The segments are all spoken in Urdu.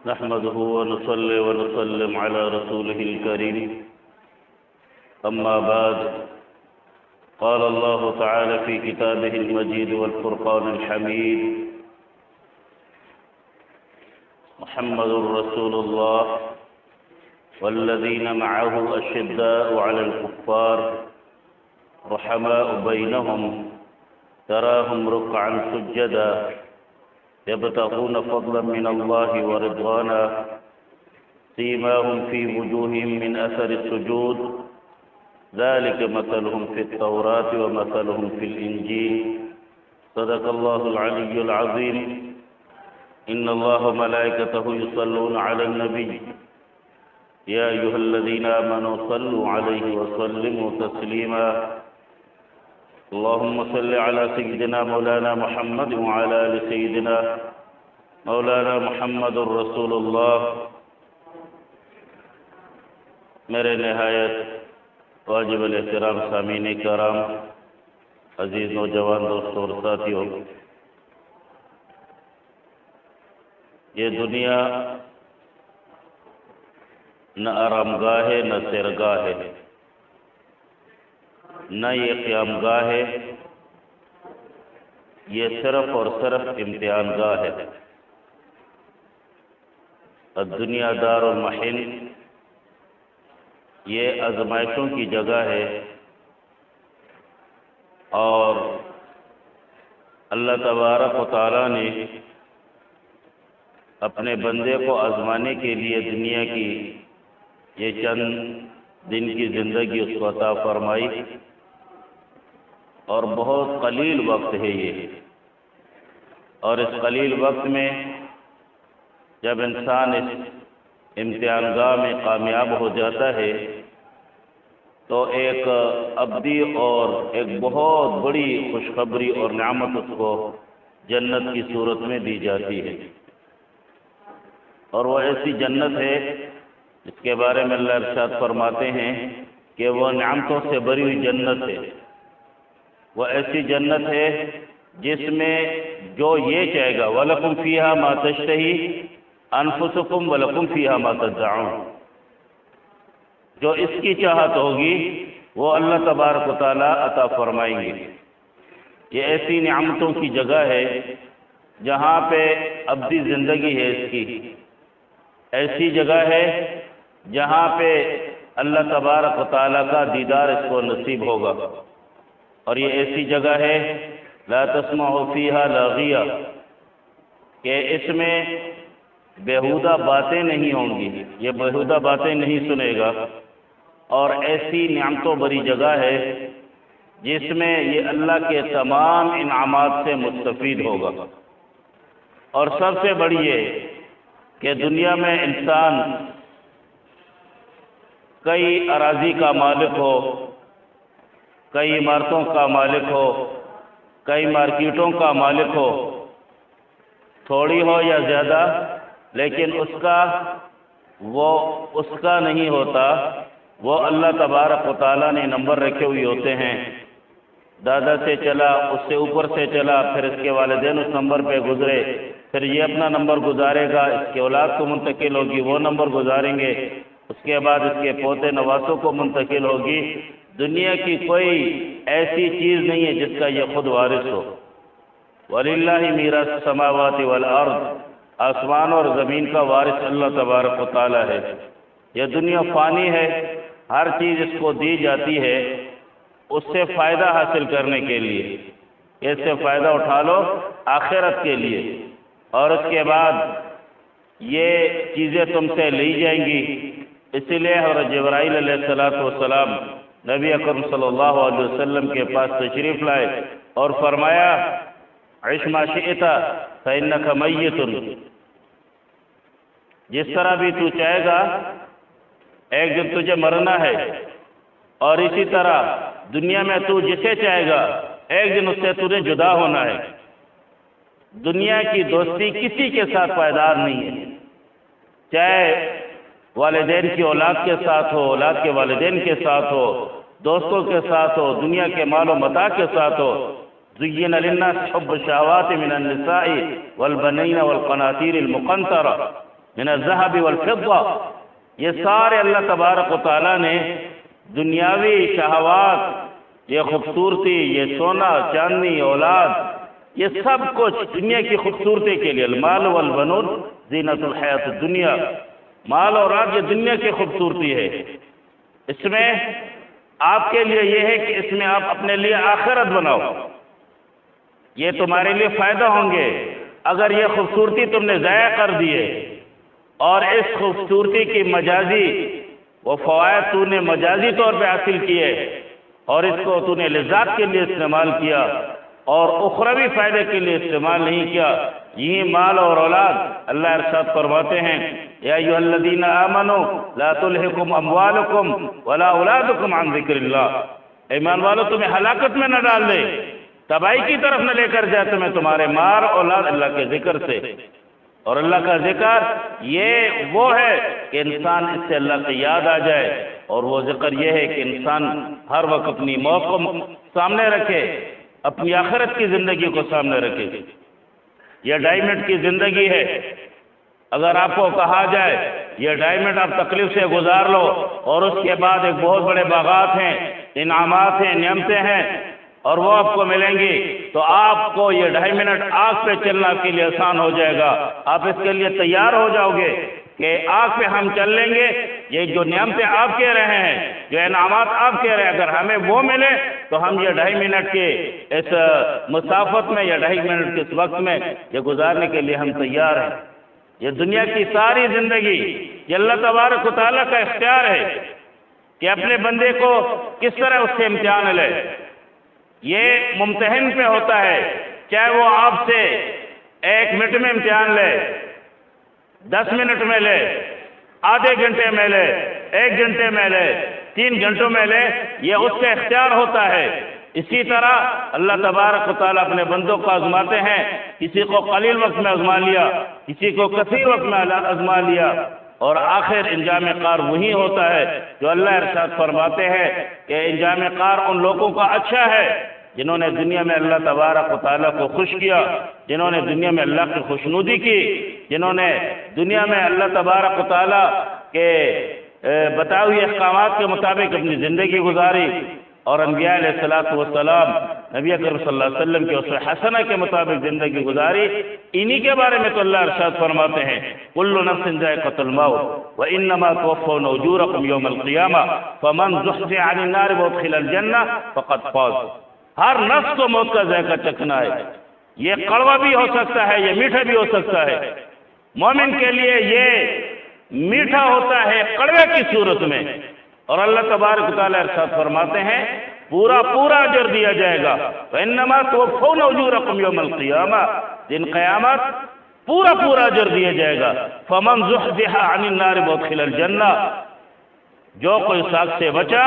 نحمده ونصلي ونسلم على رسوله الكريم أما بعد قال الله تعالى في كتابه المجيد والفرقان الحميد محمد رسول الله والذين معه أشداء على الكفار رحماء بينهم تراهم ركعا سجدا يبتغون فضلا من الله ورضوانا سيماهم في وجوههم من أثر السجود ذلك مثلهم في التوراة ومثلهم في الإنجيل صدق الله العلي العظيم إن الله وملائكته يصلون على النبي يا أيها الذين آمنوا صلوا عليه وسلموا تسليما اللهم صل على سيدنا مولانا محمد وعلى آل سيدنا مولانا محمد رسول اللہ۔ میرے نہایت واجب الاحترام سامعین کرام، عزیز نوجوان دوستوں اور ساتھیوں، یہ دنیا نہ آرام گاہ ہے نہ سیرگاہ ہے، نہ یہ قیام گاہ ہے، یہ صرف اور صرف امتحان گاہ ہے۔ الدنیا دار المحن، یہ آزمائشوں کی جگہ ہے، اور اللہ تبارک و تعالیٰ نے اپنے بندے کو آزمانے کے لیے دنیا کی یہ چند دن کی زندگی اس کو عطا فرمائی، اور بہت قلیل وقت ہے یہ، اور اس قلیل وقت میں جب انسان اس امتحان گاہ میں کامیاب ہو جاتا ہے تو ایک ابدی اور ایک بہت بڑی خوشخبری اور نعمت اس کو جنت کی صورت میں دی جاتی ہے، اور وہ ایسی جنت ہے جس کے بارے میں اللہ ارشاد فرماتے ہیں کہ وہ نعمتوں سے بھری ہوئی جنت ہے۔ وہ ایسی جنت ہے جس میں جو یہ چاہے گا وَلَكُمْ فِيهَا مَا تَشْتَهِي أَنفُسُكُمْ وَلَكُمْ فِيهَا مَا تَدَّعُونَ، جو اس کی چاہت ہوگی وہ اللہ تبارک و تعالیٰ عطا فرمائیں گے۔ یہ ایسی نعمتوں کی جگہ ہے جہاں پہ ابدی زندگی ہے، اس کی ایسی جگہ ہے جہاں پہ اللہ تبارک و تعالیٰ کا دیدار اس کو نصیب ہوگا، اور یہ ایسی جگہ ہے لا تسمع فیہا لاغیہ، کہ اس میں بیہودہ باتیں نہیں ہوں گی، یہ بیہودہ باتیں نہیں سنے گا، اور ایسی نعمتوں بری جگہ ہے جس میں یہ اللہ کے تمام انعامات سے مستفید ہوگا۔ اور سب سے بڑی یہ کہ دنیا میں انسان کئی اراضی کا مالک ہو، کئی عمارتوں کا مالک ہو، کئی مارکیٹوں کا مالک ہو، تھوڑی ہو یا زیادہ، لیکن اس کا نہیں ہوتا، وہ اللہ تبارک و تعالیٰ نے نمبر رکھے ہوئے ہوتے ہیں۔ دادا سے چلا، اس سے اوپر سے چلا، پھر اس کے والدین اس نمبر پہ گزرے، پھر یہ اپنا نمبر گزارے گا، اس کے اولاد کو منتقل ہوگی، وہ نمبر گزاریں گے، اس کے بعد اس کے پوتے نواسوں کو منتقل ہوگی۔ دنیا کی کوئی ایسی چیز نہیں ہے جس کا یہ خود وارث ہو۔ وَلِلَّهِ مِيرَاثُ السَّمَاوَاتِ وَالْأَرْضِ، آسمان اور زمین کا وارث اللہ تبارک و تعالیٰ ہے۔ یہ دنیا فانی ہے، ہر چیز اس کو دی جاتی ہے اس سے فائدہ حاصل کرنے کے لیے، اس سے فائدہ اٹھا لو آخرت کے لیے، اور اس کے بعد یہ چیزیں تم سے لی جائیں گی۔ اسی لیے حضرت جبرائیل علیہ السلام نبی اکرم صلی اللہ علیہ وسلم کے پاس تشریف لائے اور فرمایا عِشْ مَا شِئْتَ فَإِنَّكَ مَيِّتٌ، جس طرح بھی تو چاہے گا ایک دن تجھے مرنا ہے، اور اسی طرح دنیا میں تو جسے چاہے گا ایک دن اس سے تجھے جدا ہونا ہے۔ دنیا کی دوستی کسی کے ساتھ پائیدار نہیں ہے، چاہے والدین کی اولاد کے ساتھ ہو، اولاد کے والدین کے ساتھ ہو، دوستوں کے ساتھ ہو، دنیا کے مال و متاع کے ساتھ ہو۔ زُيِّنَ لِلنَّاسِ حُبُّ الشَّهَوَاتِ مِنَ النِّسَاءِ وَالْبَنِينَ وَالْقَنَاطِيرِ الْمُقَنطَرَةِ من الذهب والفضة، یہ سارے اللہ تبارک و تعالیٰ نے دنیاوی شہوات، یہ خوبصورتی، یہ سونا چاندی اولاد، یہ سب کچھ دنیا کی خوبصورتی کے لیے، المال والبنون زینت الحیات الدنیا، مال اور اولاد یہ دنیا کی خوبصورتی ہے۔ اس میں آپ کے لیے یہ ہے کہ اس میں آپ اپنے لیے آخرت بناؤ، یہ تمہارے لیے فائدہ ہوں گے۔ اگر یہ خوبصورتی تم نے ضائع کر دی ہے اور اس خوبصورتی کی مجازی وہ فوائد تو نے مجازی طور پہ حاصل کیے اور اس کو تو نے لذات کے لیے استعمال کیا اور اخروی فائدے کے لیے استعمال نہیں کیا، یہی مال اور اولاد اللہ ارشاد فرماتے ہیں یا ایھا الذین آمنوا لا تلہکم اموالکم ولا اولادکم عن ذکر اللہ، ایمان والو تمہیں ہلاکت میں نہ ڈال دے، تباہی کی طرف نہ لے کر جائے تمہیں تمہارے مال اولاد اللہ کے ذکر سے۔ اور اللہ کا ذکر یہ وہ ہے کہ انسان اس سے اللہ کی یاد آ جائے، اور وہ ذکر یہ ہے کہ انسان ہر وقت اپنی موت کو سامنے رکھے، اپنی آخرت کی زندگی کو سامنے رکھے۔ یہ 2.5 منٹ کی زندگی ہے، اگر آپ کو کہا جائے یہ 2.5 منٹ آپ تکلیف سے گزار لو اور اس کے بعد ایک بہت بڑے باغات ہیں، انعامات ہیں، نعمتیں ہیں اور وہ آپ کو ملیں گی، تو آپ کو یہ 2.5 منٹ آگ پہ چلنا آپ کے لیے آسان ہو جائے گا، آپ اس کے لیے تیار ہو جاؤ گے کہ آگ پہ ہم چل لیں گے۔ یہ جو نعمتیں آپ کہہ رہے ہیں، جو انعامات آپ کہہ رہے ہیں، اگر ہمیں وہ ملے تو ہم یہ 2.5 منٹ کے اس مسافت میں یا 2.5 منٹ کے اس وقت میں یہ گزارنے کے لیے ہم تیار ہیں۔ یہ دنیا کی ساری زندگی یہ اللہ تبارک و تعالیٰ کا اختیار ہے کہ اپنے بندے کو کس طرح اس سے امتحان لے۔ یہ ممتحن پہ ہوتا ہے، چاہے وہ آپ سے 1 منٹ میں امتحان لے، 10 منٹ میں لے، آدھے گھنٹے میں لے، 1 گھنٹے میں لے، 3 گھنٹوں میں لے، یہ اس کا اختیار ہوتا ہے۔ اسی طرح اللہ تبارک و تعالیٰ اپنے بندوں کو آزماتے ہیں، کسی کو قلیل وقت میں آزما لیا، کسی کو کثیر وقت میں آزما لیا، اور آخر انجام کار وہی ہوتا ہے جو اللہ ارشاد فرماتے ہیں کہ انجام کار ان لوگوں کا اچھا ہے جنہوں نے دنیا میں اللہ تبارک و تعالیٰ کو خوش کیا، جنہوں نے دنیا میں اللہ کی خوشنودی کی، جنہوں نے دنیا میں اللہ تبارک و تعالیٰ کے بتائے ہوئے احکامات کے مطابق اپنی زندگی گزاری، اور انبیاء علیہ السلام نبی اکرم صلی اللہ علیہ وسلم کے اسوہ حسنہ کے مطابق زندگی گزاری، انہی کے بارے میں تو اللہ ارشاد فرماتے ہیں کل نفس ذائقۃ الموت وانما توفون اجورکم یوم القیامہ فمن زحزح عن النار وادخل الجنہ فقد فاز۔ ہر نفس کو موت کا ذائقہ چکھنا ہے، یہ کڑوا بھی ہو سکتا ہے، یہ میٹھا بھی ہو سکتا ہے۔ مومن کے لیے یہ میٹھا ہوتا ہے کڑوے کی صورت میں، اور اللہ تبارک و تعالیٰ ارشاد فرماتے ہیں پورا اجر دیا جائے گا۔ وَإِنَّمَا تُوَفَّوْنَ أُجُورَكُمْ يَوْمَ الْقِيَامَةِ، دن قیامت پورا اجر دیا جائے گا۔ فَمَنْ زُحْزِحَ عَنِ النَّارِ وَادْخِلَ الْجَنَّةَ، جو کوئی ساگ سے بچا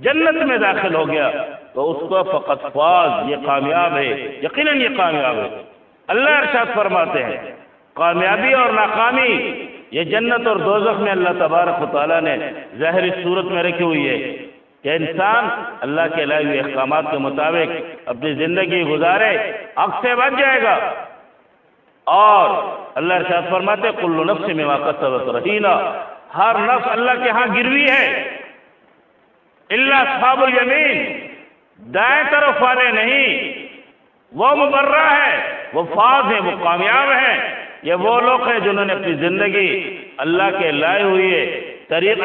جنت میں داخل ہو گیا تو اس کو فقط فاز، یہ کامیاب ہے، یقیناً یہ کامیاب ہے۔ اللہ ارشاد فرماتے ہیں کامیابی اور ناکامی یہ جنت اور دوزخ میں اللہ تبارک و تعالیٰ نے ظاہری صورت میں رکھی ہوئی ہے کہ انسان اللہ کے لائے ہوئے احکامات کے مطابق اپنی زندگی گزارے، حق سے بچ جائے گا۔ اور اللہ ارشاد فرماتے ہیں کل نفس بما کسبت رہینہ، ہر نفس اللہ کے ہاں گروی ہے، الا اصحاب الیمین، دائیں طرف والے نہیں، وہ مبرہ ہے، وہ فاز ہیں، وہ کامیاب ہیں۔ یہ وہ لوگ ہیں جنہوں نے اپنی زندگی اللہ کے لائے ہوئے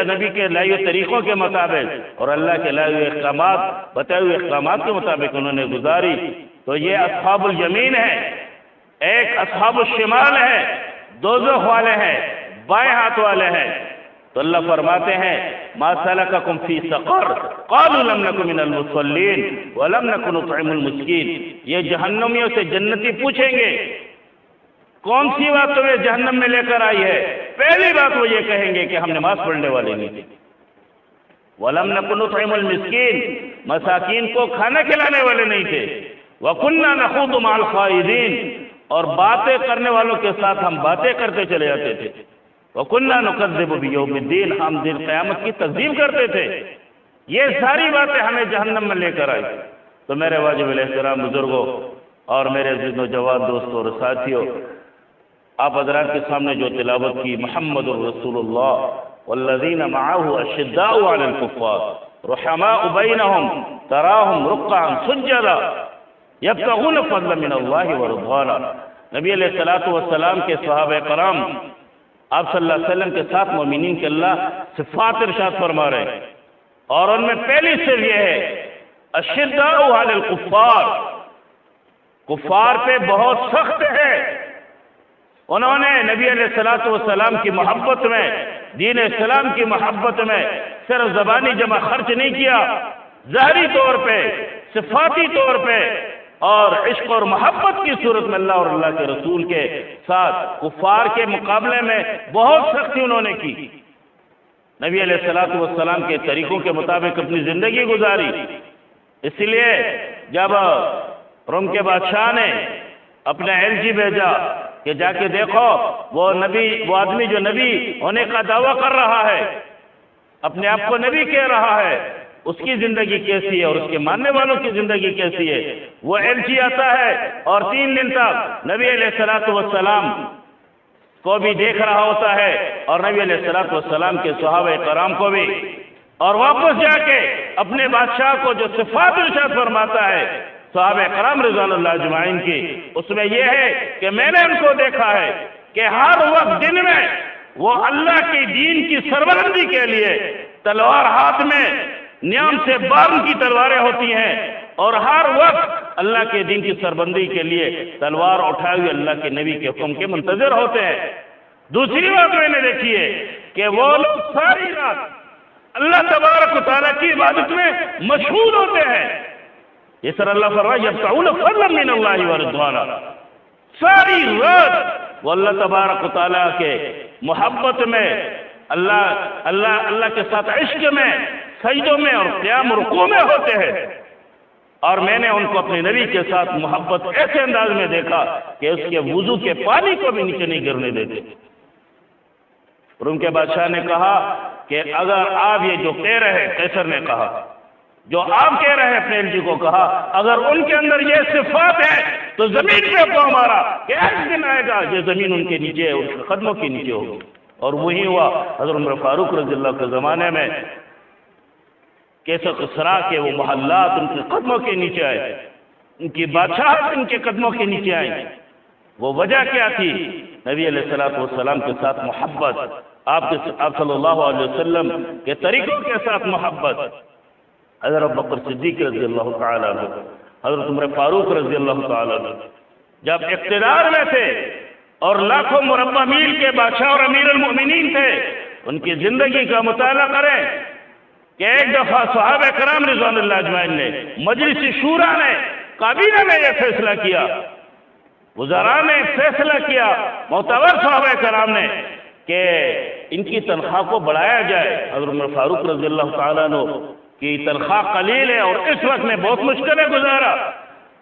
نبی کے لائے ہوئے طریقوں کے مطابق اور اللہ کے لائے ہوئے احکامات، بتائے ہوئے احکامات کے مطابق انہوں نے گزاری، تو یہ اصحاب الیمین ہے۔ ایک اصحاب الشمال ہے، دوزخ والے ہیں، بائیں ہاتھ والے ہیں۔ تو اللہ فرماتے ہیں ما سلککم فی سقر قالوا لم نک من المصلین ولم نک نطعم المسکین، یہ جہنمیوں سے جنتی پوچھیں گے کون سی بات تمہیں جہنم میں لے کر آئی ہے؟ پہلی بات وہ یہ کہیں گے کہ ہم نماز پڑھنے والے نہیں تھے۔ وَلَمْ نَكُ نُطْعِمُ الْمِسْكِينَ، مساکین کو کھانا کھلانے والے نہیں تھے۔ وَكُنَّا نَخُوضُ مَعَ الْخَائِضِينَ، اور باتیں کرنے والوں کے ساتھ ہم باتیں کرتے چلے جاتے تھے۔ وَكُنَّا نُكَذِّبُ بِيَوْمِ الدِّينِ، ہم دن قیامت کی تکذیب کرتے تھے۔ یہ ساری باتیں ہمیں جہنم میں لے کر آئی۔ تو میرے واجب الاحترام بزرگوں اور میرے عزیز نوجوان دوستوں اور ساتھیوں، آپ حضرات کے سامنے جو تلاوت کی، محمد الرسول اللہ والذین معہ اشداء علی الکفار رحماء بینہم تراہم رکعا سجدا یبتغون فضلا من اللہ ورضوانا۔ نبی علیہ السلام کے صحابہ کرام آپ صلی اللہ علیہ وسلم کے ساتھ مومنین کے اللہ صفات ارشاد فرما رہے ہیں، اور ان میں پہلی صرف یہ ہے اشداء علی الکفار، کفار پہ بہت سخت ہے۔ انہوں نے نبی علیہ السلام کی محبت میں، دین اسلام کی محبت میں صرف زبانی جمع خرچ نہیں کیا، ظاہری طور پہ، صفاتی طور پہ اور عشق اور محبت کی صورت میں اللہ اور اللہ کے رسول کے ساتھ کفار کے مقابلے میں بہت سختی انہوں نے کی۔ نبی علیہ السلام کے طریقوں کے مطابق اپنی زندگی گزاری۔ اس لیے جب روم کے بادشاہ نے اپنا ایلچی بھیجا کہ جا کے دیکھو وہ آدمی جو نبی ہونے کا دعویٰ کر رہا ہے، اپنے آپ کو نبی کہہ رہا ہے، اس کی زندگی کیسی ہے اور اس کے ماننے والوں کی زندگی کیسی ہے۔ وہ ایلچی آتا ہے اور 3 دن تک نبی علیہ السلام کو بھی دیکھ رہا ہوتا ہے اور نبی علیہ السلام کے صحابہ کرام کو بھی، اور واپس جا کے اپنے بادشاہ کو جو صفات ارشاد فرماتا ہے صحابہ کرام رضوان اللہ اجمعین کی، اس میں یہ ہے کہ میں نے ان کو دیکھا ہے کہ ہر وقت دن میں وہ اللہ کی دین کی سربلندی کے لیے تلوار ہاتھ میں، نیام سے بارن کی تلواریں ہوتی ہیں، اور ہر وقت اللہ کے دین کی سربلندی کے لیے تلوار اٹھائے ہوئے اللہ کے نبی کے حکم کے منتظر ہوتے ہیں۔ دوسری بات میں نے دیکھی ہے کہ وہ لوگ ساری رات اللہ تبارک و تعالیٰ کی عبادت میں مشغول ہوتے ہیں۔ اس طرح اللہ فرمائے یبتغون فضلا من اللہ ورضوانا، ساری رات وہ اللہ تبارک و تعالیٰ کے محبت میں، اللہ کے ساتھ عشق میں، سجدوں میں اور قیام رکوع میں ہوتے ہیں۔ اور میں نے ان کو اپنے نبی کے ساتھ محبت ایسے انداز میں دیکھا کہ اس کے وضو کے پانی کو بھی نیچے نہیں گرنے دیتے۔ روم کے بادشاہ نے کہا کہ اگر آپ یہ جو کہہ رہے ہیں، قیصر نے کہا جو آپ کہہ رہے ہیں، اپنے ایلچی کو کہا اگر ان کے اندر یہ صفات ہے تو زمین پہ پاؤں مارا کہ ایک دن آئے گا یہ زمین ان کے نیچے، ان کے قدموں کے نیچے ہوگی۔ اور وہی ہوا حضرت عمر فاروق رضی اللہ کے زمانے میں، کیسر کسریٰ کے وہ محلات ان کے قدموں کے نیچے آئے، ان کی بادشاہت ان کے قدموں کے نیچے آئی۔ وہ وجہ کیا تھی؟ نبی علیہ السلام کے ساتھ محبت، آپ صلی اللہ علیہ وسلم کے طریقوں کے ساتھ محبت۔ حضرت ابوبکر صدیق رضی اللہ تعالیٰ عنہ، حضرت عمر فاروق رضی اللہ تعالیٰ عنہ جب اقتدار میں تھے اور لاکھوں مربع میل کے بادشاہ اور امیر المؤمنین تھے، ان کی زندگی کا مطالعہ کریں کہ ایک دفعہ صحابہ کرام رضوان اللہ اجمعین نے، مجلس شورا نے، کابینہ نے یہ فیصلہ کیا، وزراء نے فیصلہ کیا، معتبر صحابہ کرام نے، کہ ان کی تنخواہ کو بڑھایا جائے۔ حضرت عمر فاروق رضی اللہ تعالیٰ عنہ کی تنخواہ قلیل ہے اور اس وقت میں بہت مشکلیں گزارا،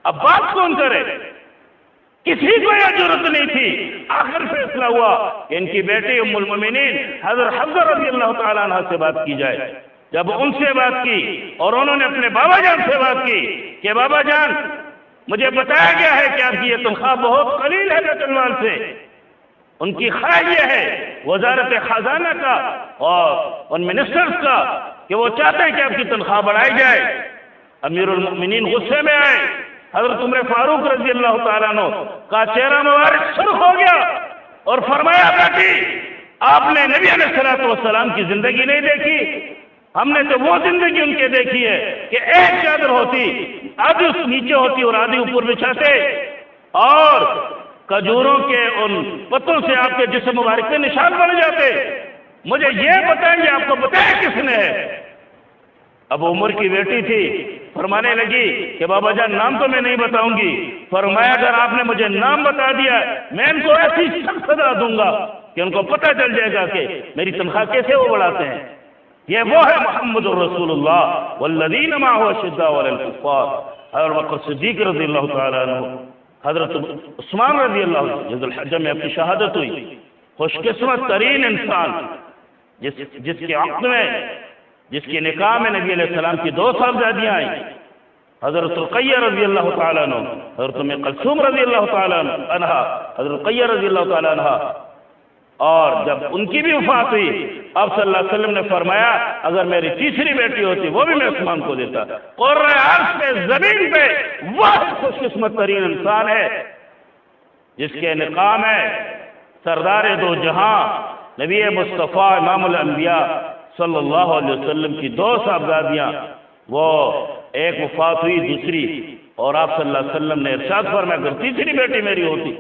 اب بات کون کرے؟ کسی کو یہ ضرورت نہیں تھی۔ آخر فیصلہ ہوا کہ ان کی بیٹی ام المؤمنین حضرت حفصہ رضی اللہ تعالیٰ عنہ سے بات کی جائے۔ جب ان سے بات کی اور انہوں نے اپنے بابا جان سے بات کی کہ بابا جان مجھے بتایا گیا ہے کہ آپ کی یہ تنخواہ بہت قلیل ہے بیت المال سے، ان کی خواہش یہ ہے وزارت خزانہ کا اور ان منسٹرز کا کہ وہ چاہتے ہیں کہ آپ کی تنخواہ بڑھائی جائے۔ امیر المؤمنین غصے میں آئے، حضرت عمر فاروق رضی اللہ تعالیٰ عنہ کا چہرہ مبارک سرخ ہو گیا اور فرمایا بیٹی آپ نے نبی علیہ السلام کی زندگی نہیں دیکھی، ہم نے تو وہ زندگی ان کے دیکھی ہے کہ ایک چادر ہوتی، آدھی اس نیچے ہوتی اور آدھی اوپر بچھاتے، اور کھجوروں کے ان پتوں سے آپ کے جسم مبارک پہ نشان بن جاتے۔ مجھے یہ بتائیں، آپ کو بتایا کس نے ہے؟ اب عمر کی بیٹی تھی، فرمانے لگی کہ بابا جان نام تو میں نہیں بتاؤں گی۔ فرمایا اگر آپ نے مجھے نام بتا دیا میں ان کو ایسی سخت سزا دوں گا کہ ان کو پتہ چل جائے گا کہ میری تنخواہ کیسے وہ بڑھاتے ہیں۔ یہ وہ ہے محمد الرسول اللہ والذین معہ اشداء علی الکفار، حضرت بکر صدیق رضی اللہ تعالیٰ عنہ، حضرت عثمان رضی اللہ عنہ، ذو الحجہ میں اپنی شہادت ہوئی۔ خوش قسمت ترین انسان جس کے عقد میں، جس کے نکاح میں نبی علیہ السلام کی 2 صاحبزادیاں آئیں، حضرت رقیہ رضی اللہ تعالیٰ عنہ، حضرت ام کلثوم رضی اللہ تعالیٰ عنہا، حضرت رقیہ رضی اللہ تعالیٰ عنہا، اور جب ان کی بھی وفات ہوئی آپ صلی اللہ علیہ وسلم نے فرمایا اگر میری تیسری بیٹی ہوتی وہ بھی میں عثمان کو دیتا۔ قرۂ عرش پہ زمین پہ وہ خوش قسمت ترین انسان ہے جس کے انتقام ہے سردار دو جہاں نبی مصطفیٰ امام الانبیاء صلی اللہ علیہ وسلم کی دو صاحبزادیاں، وہ ایک وفات ہوئی دوسری، اور آپ صلی اللہ علیہ وسلم نے ارشاد فرمایا اگر تیسری بیٹی میری ہوتی۔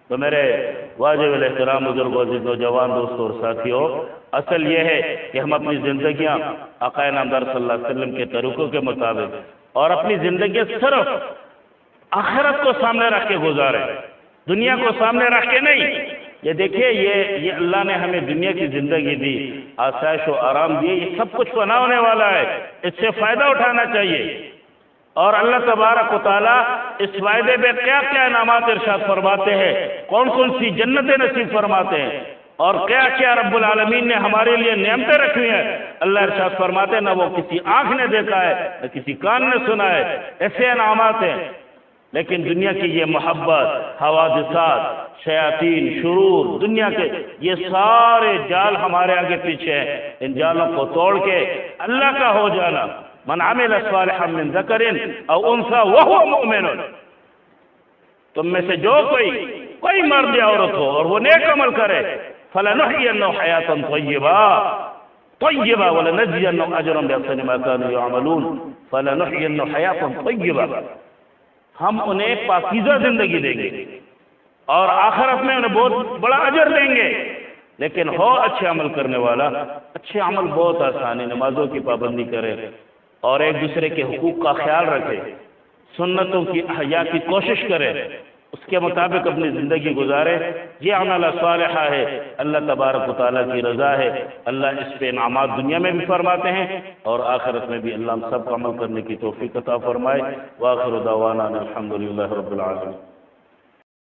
تو میرے واجب الاحترام بزرگوں، عزیز نوجوان دوستوں اور ساتھیوں، اصل یہ ہے کہ ہم اپنی زندگیاں آقا نامدار صلی اللہ علیہ وسلم کے طریقوں کے مطابق اور اپنی زندگی صرف آخرت کو سامنے رکھ کے گزاریں، دنیا کو سامنے رکھ کے نہیں۔ یہ دیکھیے یہ اللہ نے ہمیں دنیا کی زندگی دی، آسائش و آرام دیے، یہ سب کچھ فنا ہونے والا ہے، اس سے فائدہ اٹھانا چاہیے۔ اور اللہ تبارک و تعالیٰ اس فائدے میں کیا کیا انعامات ارشاد فرماتے ہیں، کون کون سی جنتیں نصیب فرماتے ہیں، اور کیا کیا رب العالمین نے ہمارے لیے نعمتیں رکھی ہیں۔ اللہ ارشاد فرماتے ہیں نہ وہ کسی آنکھ نے دیکھا ہے نہ کسی کان نے سنا ہے، ایسے انعامات ہیں۔ لیکن دنیا کی یہ محبت، حوادثات، شیاطین، شرور، دنیا کے یہ سارے جال ہمارے آگے پیچھے ہیں۔ ان جالوں کو توڑ کے اللہ کا ہو جانا، من عمل صالحا من ذکر او انثى وهو مؤمن، تم میں سے جو کوئی مرد یا عورت ہو اور وہ نیک عمل کرے، فلنحيينه حیاتا طیبہ ولنجزینهم اجرا باحسن ما كانوا يعملون، فلنحيينه حیاتا طیبہ، ہم انہیں پاکیزہ زندگی دیں گے اور آخرت میں انہیں بہت بڑا اجر دیں گے۔ لیکن ہو اچھے عمل کرنے والا، اچھے عمل بہت آسان ہے، نمازوں کی پابندی کرے اور ایک دوسرے کے حقوق کا خیال رکھے، سنتوں کی احیا کی کوشش کرے، اس کے مطابق اپنی زندگی گزارے۔ یہ عمل صالحہ ہے، اللہ تبارک و تعالیٰ کی رضا ہے، اللہ اس پہ انعامات دنیا میں بھی فرماتے ہیں اور آخرت میں بھی اللہ ہم سب کو عمل کرنے کی توفیق عطا فرمائے۔ وآخر دعوانا الحمدللہ رب العالمین۔